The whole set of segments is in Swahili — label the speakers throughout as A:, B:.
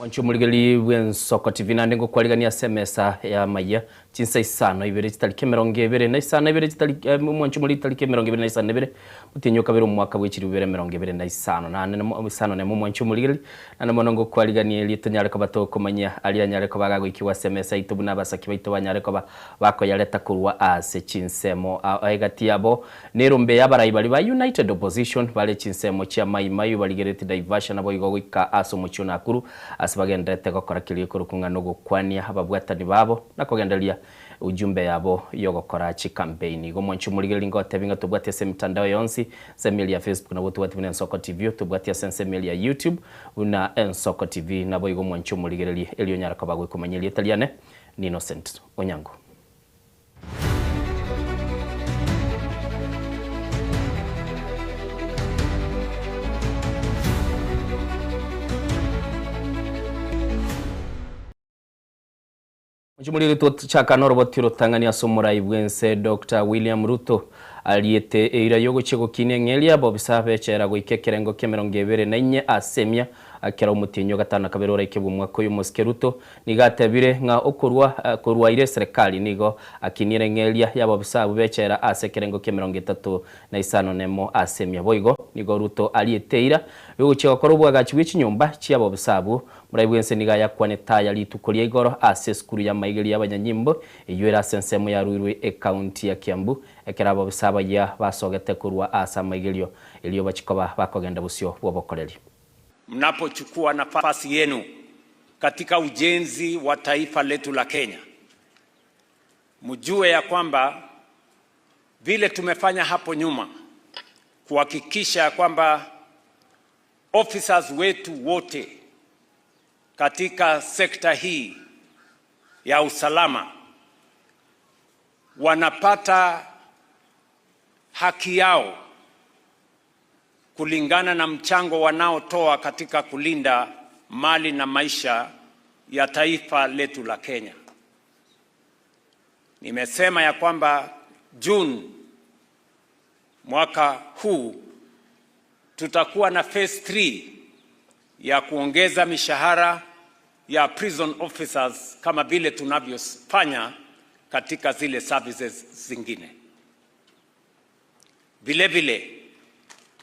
A: Wanchumuligeli w'Ensoko TV nande ngo kwaligania semesa ya maya chinsa isano ibere kitalike 25 ibere kitalike mwanchumuli kitalike 25 ibere mutinyo kabero mwaka w'ikiri ibere 25 nane isano ne mwanchumuligeli nane monongo kwaligania litanyare ko batoko manya ali anyare ko bagago ikiwa semesa itubuna basaki baito banyare ko bako yaleta kurwa ase chinsemo aigati yabo nerumbe yabarayi bali ba United Opposition bale chinsemo cha mayimayu baligereti diversion abo igogika aso muchuna akuru asibagendete gukora kiriko rukungano gukwania ababwatani babo nakogendelia ujumbe yabo yogokora chi campaign go mwanchumuligeli ngote binga tubwatia se mitandao yonsi semili ya Facebook na botu watu Ensoko TV tubwatia semili ya YouTube una Ensoko TV nabo igo mwanchumuligeli elio nyara ko bagwe kumanyeli Italiane ni Innocent Onyango. Mchumuli chaka norobotiro Tanganyika somora ibwense Dr. William Ruto aliyete eira yogo chego kinengelia bobisabe chera go ikekerengo kemerongevere nainye asemia akera umutinyo gatana kaberora ikebumwako y'umuske Ruto nigatebire nga okurwa ire serikali nigo akinirengelia yabo bisabu becera asekerengo kemerongitatu na isano nemo asemia boigo nigo Ruto aliyeteira yogo chego korobwa gachiwichi nyumba cyabo bisabu murayibwense niga yakwaneta yali tukolia igoro aseskuru ya maigeli y'abanyanyimbo eyera sensemo ya Ruiru county ya Kiambu ekerabo bisaba ya basogete kurwa asa maigelio iliyo bachikoba bakogenda busyo bobokoreli.
B: Mnapochukua nafasi yenu katika ujenzi wa taifa letu la Kenya, mjue ya kwamba vile tumefanya hapo nyuma kuhakikisha kwamba officers wetu wote katika sekta hii ya usalama wanapata haki yao kulingana na mchango wanaotoa katika kulinda mali na maisha ya taifa letu la Kenya. Nimesema ya kwamba June mwaka huu tutakuwa na phase 3 ya kuongeza mishahara ya prison officers kama vile tunavyofanya katika zile services zingine. Vile vile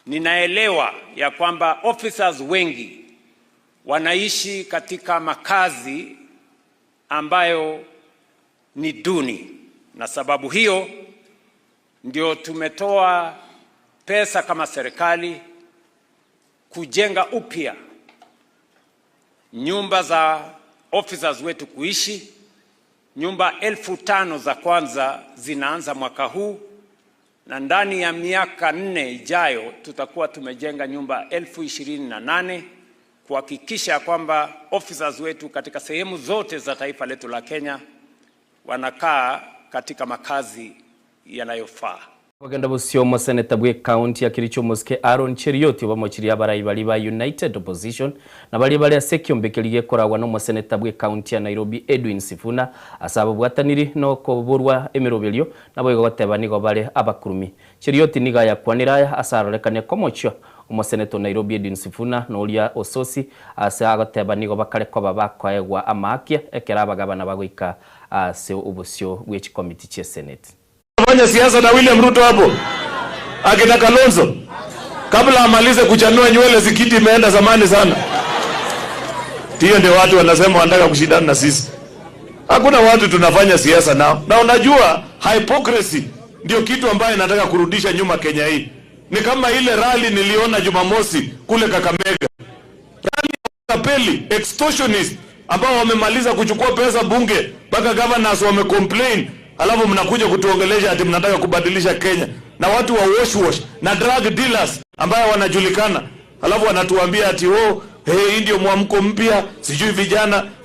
B: ninaelewa ya kwamba officers wengi wanaishi katika makazi ambayo ni duni, na sababu hiyo ndio tumetoa pesa kama serikali kujenga upya nyumba za officers wetu kuishi. Nyumba 1500 za kwanza zinaanza mwaka huu, na ndani ya miaka 4 ijayo tutakuwa tumejenga nyumba 28,000 kuhakikisha kwamba officers wetu katika sehemu zote za taifa letu la Kenya wanakaa katika makazi yanayofaa.
A: Wagenda busyo mo Senator bwe county ya Kericho Muske Aaron Cherioti bamochiri abarayi bali ba United Opposition na bali asekyombekeliye koragwa no mo Senator bwe county ya Nairobi Edwin Sifuna asaba bwataniri no koburwa emirobelyo nabo goteba nigo bale abakurumi. Cherioti niga yakwanira asarolekane komocho mo Senator Nairobi Edwin Sifuna no ulia ososi asa goteba nigo bakale kwa babakwaegwa amakia ekera bagabana bagoika ase ubusyo bwe committee che Senate.
C: Fanya siasa na William Ruto hapo akina Kalonzo kabla amalize kuchanua nywele zikiti imeenda zamani sana. Hiyo ndio watu wanasema wanataka kushindana na sisi. Hakuna watu tunafanya siasa nao. Na unajua hypocrisy ndio kitu ambaye nataka kurudisha nyuma Kenya hii. Ni kama ile rally niliona Jumamosi kule Kakamega. Rally ya Kapeli extortionist ambao wamemaliza kuchukua pesa bunge mpaka governors wamecomplain. Alafu mnakuja kutuongelesha ati mnataka kubadilisha Kenya na watu wa wash na drug dealers ambao wanajulikana. Alafu wanatuambia ati hii ndio mwamko mpya, sijui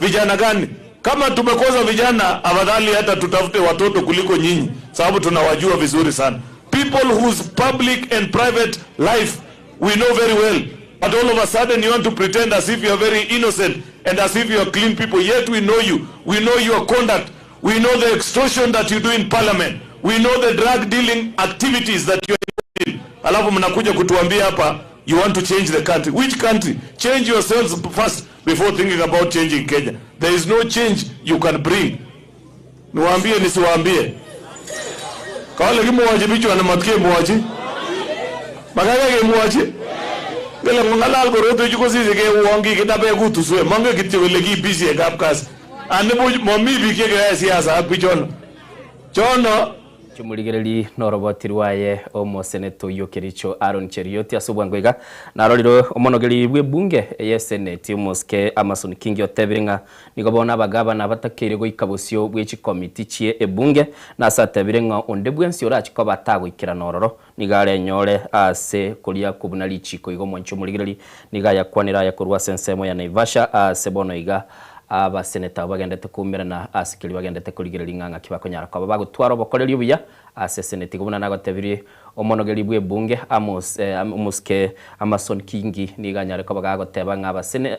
C: vijana gani. Kama tumekosa vijana, afadhali hata tutafute watoto kuliko nyinyi, sababu tunawajua vizuri sana. People whose public and private life we know very well, but all of a sudden you want to pretend as if you are very innocent and as if you are clean people. Yet we know you, we know your conduct. We know the extortion that you do in parliament. We know the drug dealing activities that you are doing. Alafu mnakuja kutuambia hapa you want to change the country. Which country? Change yourselves first before thinking about changing Kenya. There is no change you can bring. Niwaambie nisiwaambie. Kawale kimwaji bichu anamatke mwaji. Makaka ke mwaji. Gele mungalal koroto yuko sisi ke uongi kitabe kutuswe. Mange kityo kile ki busy e kapkas. Ane momi bike ke siasa bichono. Chono
A: chumuligereri norobotirwaye omo seneto yokericho Aaron Cherioti asubwangwega naroriro omonogeri bwe bunge ye senate muske Amason Kingi otebiringa nigobona abagabana batakire goikabusyo bw'eki committee chie ebunge na satebiringa onde bwensi orachi ko batagwikira nororo nigare nyore ase kulia kubuna lichiko igo moncho muligereri nigaya kwanira ya kurwa sensemo ya Naivasha sebono iga aba seneta bagendete kumira na asikiri bagendete kurigirira inganga kibakonyara kwa bagutwara obokoreri ubuya ase seneti gubuna nagotebirie omonogeri bwe bunge muske Amason Kingi niganyare ko bagagoteba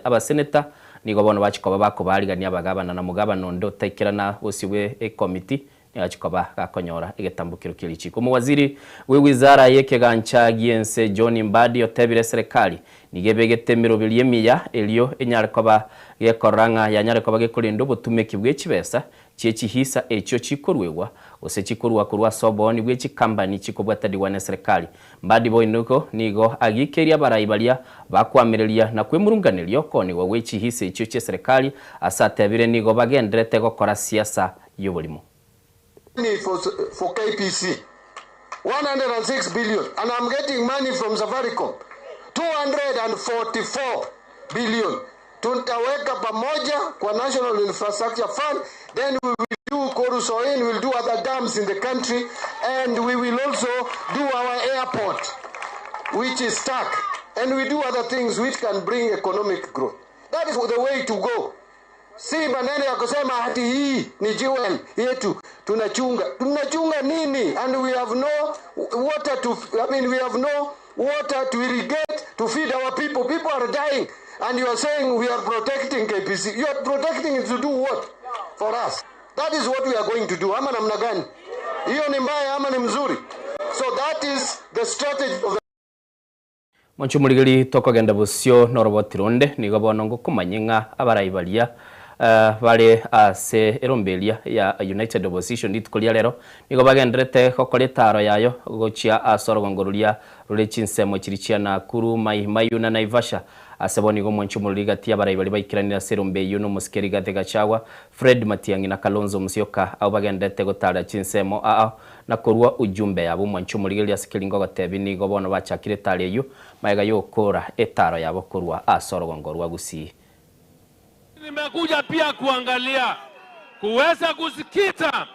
A: aba seneta nigo bono bachiko bakubarigania abagabana na mugabano ndo tekirana usibwe e committee yachikoba gakonyora igetambukiro kilichiko umuwaziri we wizara yekegancha giense John Mbadi otebire serikali nigebegete mirobilie miya elio enyarekoba yekoranga yanyarekoba gekolindo butumeki bw'ekibesa cyekihisa ekyo chikorwewa ose chikorwa kurwa soboni bw'eki company chikobwatadi wane serikali Mbadi boinuko nigo agikeria barayibalia bakwamirelia na kwemurunganiryo koni wa w'ekihisa ekyo cye serikali asatebire nigo bagenderete gokora siasa y'obulimo.
D: For KPC 106 billion, and I'm getting money from Safaricom 244 billion. Tutaweka pamoja kwa National Infrastructure Fund, then we will do Korusoin, we will do other dams in the country, and we will also do our airport, which is stuck, and we do other things which can bring economic growth. That is the way to go. Si maneno ya kusema hati hii ni jewel yetu tunachunga nini, and we have no water to we have no water to irrigate to feed our people. People are dying, and you are saying we are protecting KPC. You are protecting it to do what for us? That is what we are going to do. Ama namna gani? Hiyo ni mbaya ama ni mzuri? So that is the strategy of the
A: Moncho muligeri tokogenda busyo norobotironde nigobono ngukumanyinga abarayibalia bale ase erombelia ya United Opposition ditukolia lero nigo bagenderete kokole taro yayo gochia asorogongorulia rule chinsemo chirichia na kuru mayu na Naivasha aseboni go moncho muligati abarayibali bayikiranira serombe yuno muskeri gate gachagwa Fred Matiang'i na Kalonzo Musyoka abo bagendete gotara chinsemo na kurwa ujumbe yabo moncho muligeri asikiringo gotebi nigo bono bachakire tare yu maiga yokora etaro yabo kurwa asorogongorwa gusi.
E: Nimekuja pia kuangalia kuweza kusikita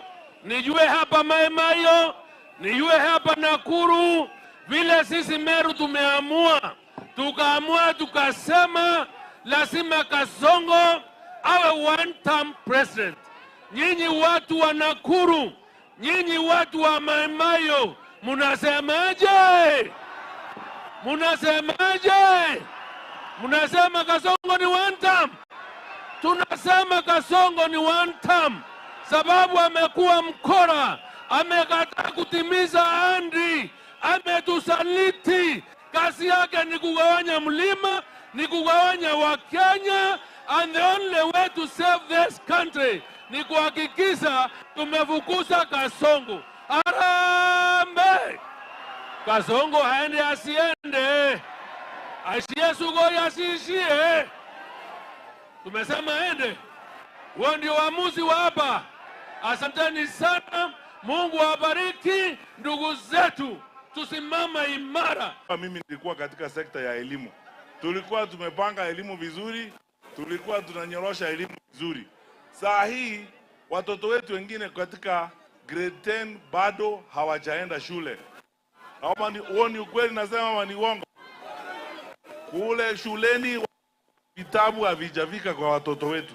E: nijue hapa Mai-Mahiu, nijue hapa Nakuru vile sisi Meru tukaamua tukasema lazima Kasongo awe one term president. Nyinyi watu wa Nakuru, nyinyi watu wa Mai-Mahiu, munasemaje? Munasema Kasongo ni one term? Tunasema Kasongo ni one term sababu amekuwa mkora, amekataa kutimiza ahadi, ametusaliti. Kazi yake ni kugawanya mlima, ni kugawanya Wakenya, and the only way to save this country ni kuhakikisha tumefukuza Kasongo. Arambe! Kasongo haende asiende, ashie Sugoi asiishie. Tumesema ende. Huo ndio uamuzi wa hapa. Asanteni sana. Mungu awabariki ndugu zetu. Tusimama imara.
F: Mimi nilikuwa katika sekta ya elimu. Tulikuwa tumepanga elimu vizuri. Tulikuwa tunanyorosha elimu vizuri. Saa hii watoto wetu wengine katika grade 10 bado hawajaenda shule. Ama ni ukweli nasema ama ni uongo? Kule shuleni vitabu havijafika kwa watoto wetu.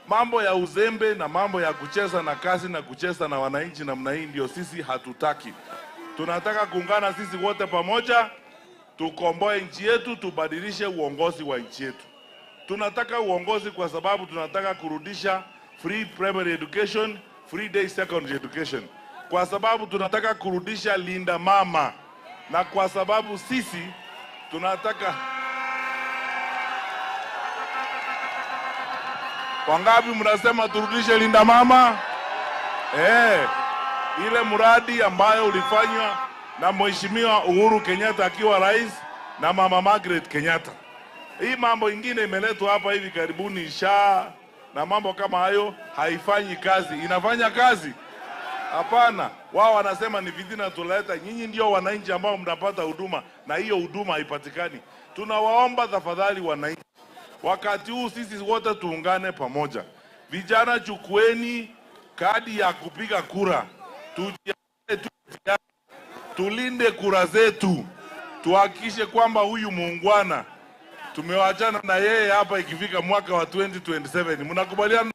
F: Mambo ya uzembe na mambo ya kucheza na kasi na kucheza na wananchi namna hii ndio sisi hatutaki. Tunataka kuungana sisi wote pamoja, tukomboe nchi yetu, tubadilishe uongozi wa nchi yetu. Tunataka uongozi kwa sababu tunataka kurudisha free primary education, free day secondary education. Kwa sababu tunataka kurudisha linda mama, na kwa sababu sisi tunataka Wangapi mnasema turudishe Linda Mama? Ile mradi ambayo ulifanywa na Mheshimiwa Uhuru Kenyatta akiwa rais na Mama Margaret Kenyatta. Hii mambo ingine imeletwa hapa hivi karibuni, SHA na mambo kama hayo, haifanyi kazi. Inafanya kazi? Hapana. Wao wanasema ni vidina tuleta. Nyinyi ndio wananchi ambao mnapata huduma na hiyo huduma haipatikani. Tunawaomba tafadhali wananchi, wakati huu sisi wote tuungane pamoja. Vijana, chukueni kadi ya kupiga kura. Tulinde kura zetu. Tuhakikishe kwamba huyu muungwana tumewachana na yeye hapa ikifika mwaka wa 2027. Mnakubaliana?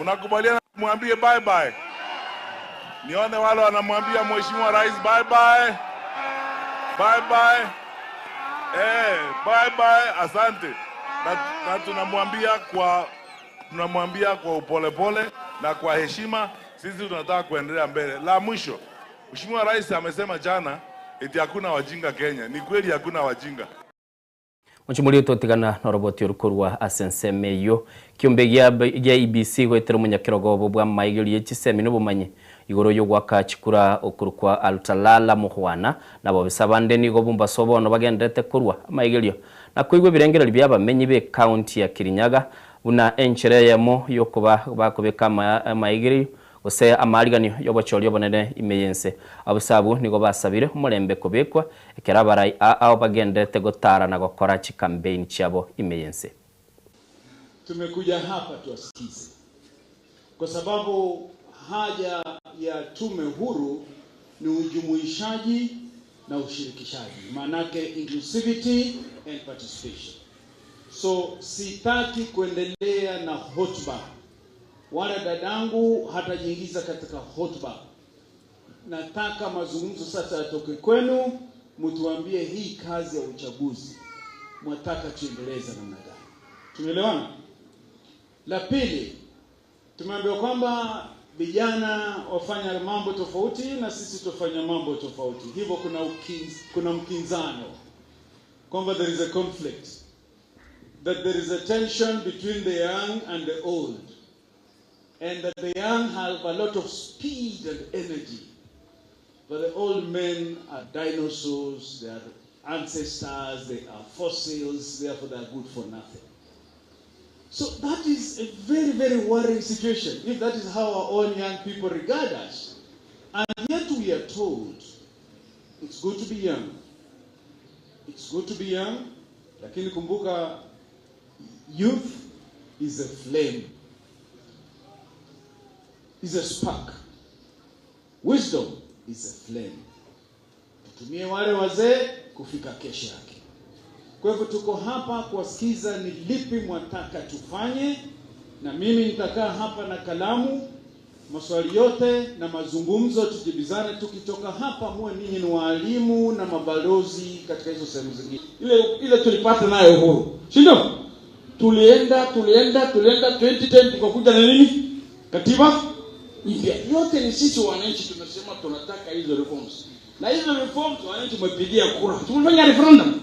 F: Mnakubaliana kumwambie bye bye? Nione wale wanamwambia Mheshimiwa Rais bye bye. Bye bye. Bye bye, asante. Na tunamwambia kwa upolepole na kwa heshima. Sisi tunataka kuendelea mbele. La mwisho, Mheshimiwa Rais amesema jana eti hakuna wajinga Kenya. Ni kweli hakuna wajinga.
A: Mchumuli totigana na roboti urukurwa asensemeyo kiumbe gya IBC gwetera munyakirogo bwa maigiri y'ekisemi n'ubumanyi igoro yo gwaka chikura okurukwa Altalala muhwana nabo bisabande nigo bumba sobono bagendete kurwa maigiri na kuigwe birengereri byabamenyi be county ya Kirinyaga buna enchere yamo yokuba bakubeka maigiri ose amariganyo yobochori yobonene imeyense abusabu nigo basabire umurembe kubekwa ekerabarai ao bagendete gotara na gukora chi campaign cyabo imeyense.
G: Tumekuja hapa tuwasikize kwa sababu haja ya tume huru ni ujumuishaji na ushirikishaji, manake inclusivity and participation. So sitaki kuendelea na hotuba wala dadangu hatajiingiza katika hotuba. Nataka mazungumzo sasa yatoke kwenu, mtuambie hii kazi ya uchaguzi mwataka tuendeleza namna gani. Tumeelewana? La pili, tumeambiwa kwamba vijana wafanya mambo tofauti na sisi tufanya mambo tofauti. Hivyo kuna mkinzano. Kwamba there is a conflict. That there is a tension between the young and the old. And that the young have a lot of speed and energy. But the old men are dinosaurs, they are ancestors, they are fossils, therefore they are good for nothing. So that is a very, very worrying situation, if that is how our own young people regard us. And yet we are told, it's good to be young. It's good to be young, lakini kumbuka, youth is a flame. Is a spark. Wisdom is a flame. Tutumie wale wazee kufika kesho yake. Kwa hivyo tuko hapa kuwasikiza ni lipi mwataka tufanye, na mimi nitakaa hapa na kalamu, maswali yote na mazungumzo tujibizane. Tukitoka hapa muwe ninyi ni walimu na mabalozi katika hizo sehemu zingine. Ile tulipata nayo uhuru. Sio? Tulienda 2010 tukakuja na nini? Katiba mpya. Yote ni sisi wananchi tunasema tunataka hizo reforms. Na hizo reforms wananchi tumepigia kura. Tumefanya referendum.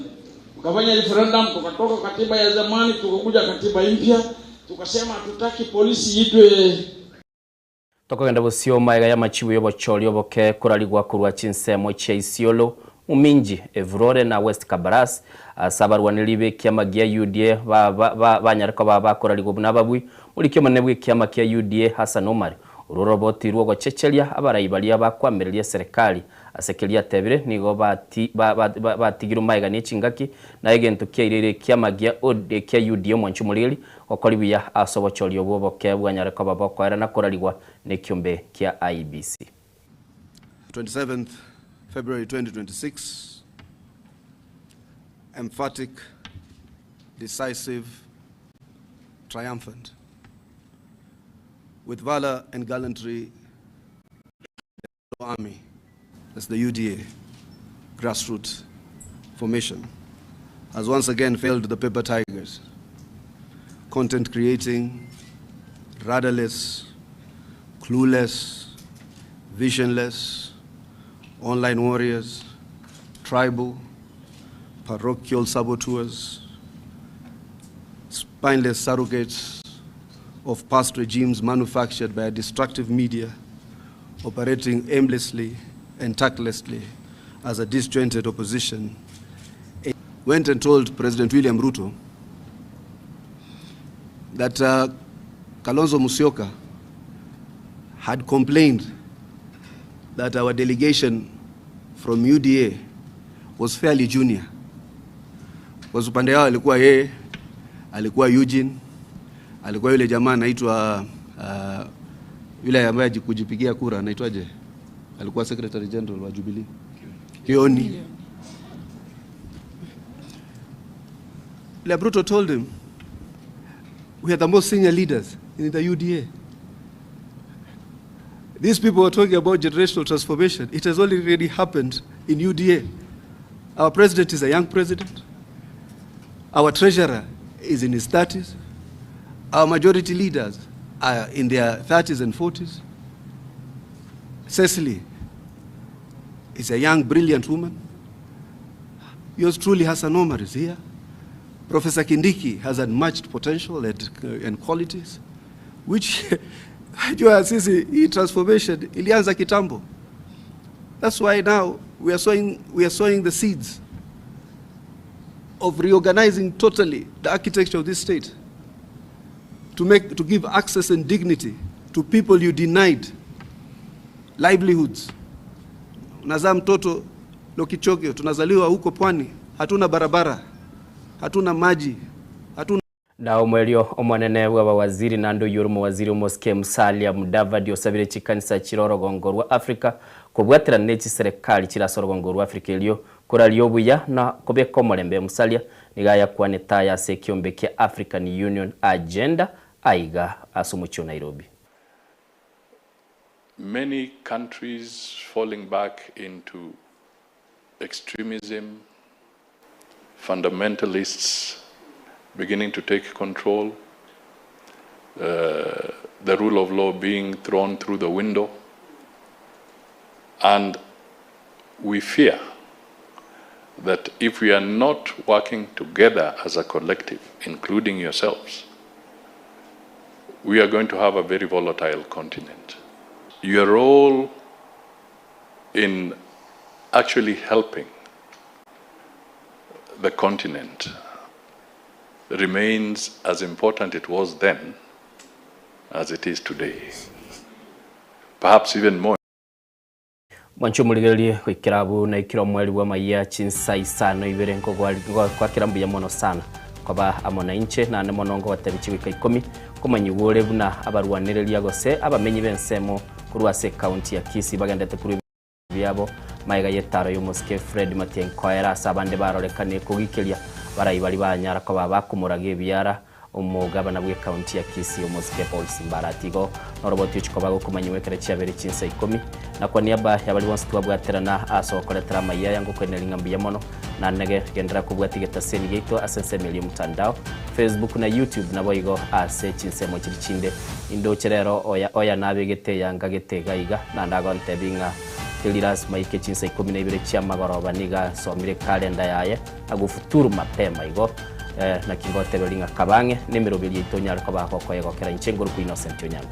G: Tukafanya referendum, tukatoka katiba ya zamani tukakuja katiba mpya. Tukasema hatutaki polisi itwe.
A: Tokogenda busio maiga ya machibu yobochori yoboke kurarigwa kurwa chinsemo cha Isiolo Uminji Evrore na West Kabaras sabarwaniribe kiama gya UDA banyariko bakorarigwa bunababwi muri kyo manebwe kiama kya UDA Hassan Omar ururoboti rwo gochechelia abarayibalia bakwamerelia serikali asekelia tebire nigo batigiru maiga ni chingaki na egento kyairire kiama gya ODA kya UDA mwanchumuriri okolibuya asobochori oboboke bwanyariko babakwara na korarigwa ne kyombe kya IBC.
H: 27th February 2026, emphatic, decisive, triumphant. With valor and gallantry, the army, that's the UDA, grassroots formation, has once again failed the paper tigers, content creating, rudderless, clueless, visionless, online warriors, tribal, parochial saboteurs, spineless surrogates, of past regimes manufactured by a destructive media operating aimlessly and tactlessly as a disjointed opposition, went and told President William Ruto that Kalonzo Musyoka had complained that our delegation from UDA was fairly junior. Kwa upande wao alikuwa yeye, alikuwa Eugene, alikuwa yule jamaa anaitwa yule ambaye kujipigia kura anaitwaje? Alikuwa Secretary General wa Jubilee. Kioni. Bruto told him, we are the most senior leaders in the UDA. These people were talking about generational transformation. It has already happened in UDA. Our president is a young president. Our treasurer is in his 30s. Our majority leaders are in their 30s and 40s. Cecily is a young, brilliant woman. Yours truly has anomalies here. Professor Kindiki has unmatched potential and qualities, which hii transformation ilianza kitambo. That's why now we are sowing the seeds of reorganizing totally the architecture of this state, to give access and dignity to people you denied livelihoods. Unazaa mtoto Lokichogio, tunazaliwa huko pwani, hatuna barabara, hatuna maji, hatuna
A: na umwelio omwanene wa waziri nando yurumu waziri Musalia Musalia Mudavadi osabire chikanisa chirorogongo rwa Afrika kubwatira nechi serikali chirasorogongo rwa Afrika ilio kuralio buya na kubeka omorembe Musalia nigaya kwaneta ya sekiombe kia African Union agenda aiga asumucho Nairobi.
I: Many countries falling back into extremism, fundamentalists beginning to take control, the rule of law being thrown through the window. And we fear that if we are not working together as a collective, including yourselves, we are going to have a very volatile continent. Your role in actually helping the continent remains as important it was then as it is today. Perhaps even more.
A: Mwancho muligeli kwikirabu na ikiro mweli wa maiya chinsa isano ibere nko kwa kirambu ya mono sana kwaba amona inche na ane monongo watabichi wika 10 kumanyi wole buna abarwanireli gose abamenyi bensemo kurwase county ya Kisii bagendete kuri byabo maiga yetaro y'umuske Fred Matien Koera sabande barorekane kugikelia barayi bari banyara ko babakumurage byara umugabana bwe county ya Kisii umuske Paul Simbaratigo noroboti uko bago kumanyiwe kare cyabere cinsa 10 na kwa niaba yabali bonse twabwaterana asokoretera maiya yango kwenelinga mbiyamono na nege gendera kubwatigeta seni geito asensemeli mutandao Facebook na YouTube nabo igo ase cinsemo kiricinde indo cerero oya nabegete yanga getegaiga na ndagonte binga Tiliras maike chinsa 12 cyamagoroba niga somire kalenda yaye agufuturu mapema igo na kingote belinga kabange nimero 2 itonyara ko bakoko yego kera incenguru ku Innocent Onyango.